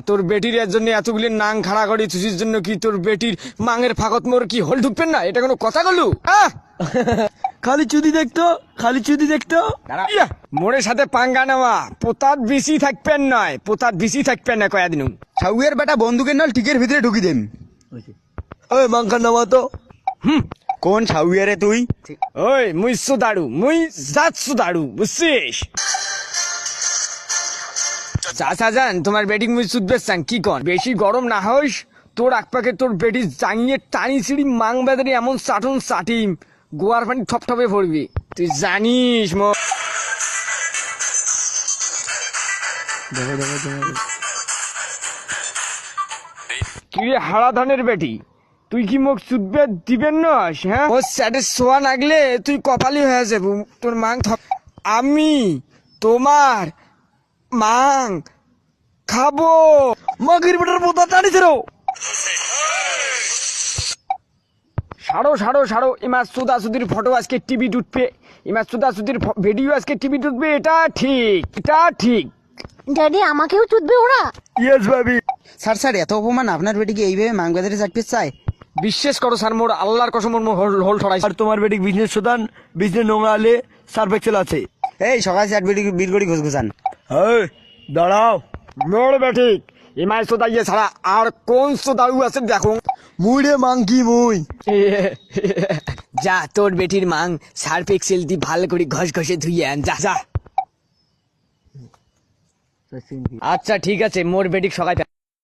তোর বেটির এর জন্য এতগুলি নাং খাড়া করি তুষির জন্য কি তোর বেটির মাঙের ফাঁকত মোর কি হোল ঢুকবেন না? এটা কোনো কথা গলু? খালি চুদি দেখতো, খালি চুদি দেখতো। মোরের সাথে পাঙ্গা নেওয়া পোতাত বেশি থাকবেন নয়, পোতাত বেশি থাকবেন না কয়াদিন। ছাউয়ের বেটা বন্দুকের নল টিকের ভিতরে ঢুকি দেন। ওই মাংখার নামা তো। কোন ছাউয়ারে তুই? ওই মুই সুদাড়ু, মুই জাত সুদাড়ু, বুঝছিস? চাচা যান তোমার বেটিং মুই সুদবে চান কি কন? বেশি গরম না হইস, তোর আকপাকে তোর বেটি জাঙিয়ে টানি ছিড়ি মাং বেদারি এমন চাটুন চাটিম গোয়ার পানি ঠপঠপে পড়বি, তুই জানিস। তুই হারা ধানের বেটি, তুই কি মুখ সুদবে দিবেন নস? হ্যাঁ, ও স্যাটের সোয়া নাগলে তুই কপালি হয়ে যাবো। তোর মাং আমি তোমার মাং খাবো। মাগির বেটার পোতা টানিছে রো। সাড়ো সাড়ো সাড়ো, ইমা সুদাসুদির ফটো আজকে টিভি উঠবে, ইমা সুদাসুদির ভিডিও আজকে টিভি উঠবে। এটা ঠিক, এটা ঠিক। ড্যাডি আমাকেও চুদবে ওরা? ইয়েস ভাবি। স্যার এত অপমান আপনার বেটিকে এইভাবে মাং বেদারে চাটতে চায়? বিশ্বাস করো স্যার, মোর আল্লাহর কসম মোর হোল ঠড়াই। আর তোমার বেটিক বিজনেস শোধান, বিজনেস নোংরা আলে সার্ফ এক্সেল আছে। এই সকাল চাট বেটি বিল করি ঘুষঘুষান। এই দাঁড়াও, মোর বেঠিক ইমাই সোদাইয়ে ছাড়া আর কোন সোদাউ আছে দেখো। মুইরে মাংকি মুই। যা তোর বেটির মাং সার্ফ এক্সেল দি ভালো করে ঘষ ঘষে ধুইয়ে আন, যা যা। আচ্ছা ঠিক আছে, মোর বেটিক সকাল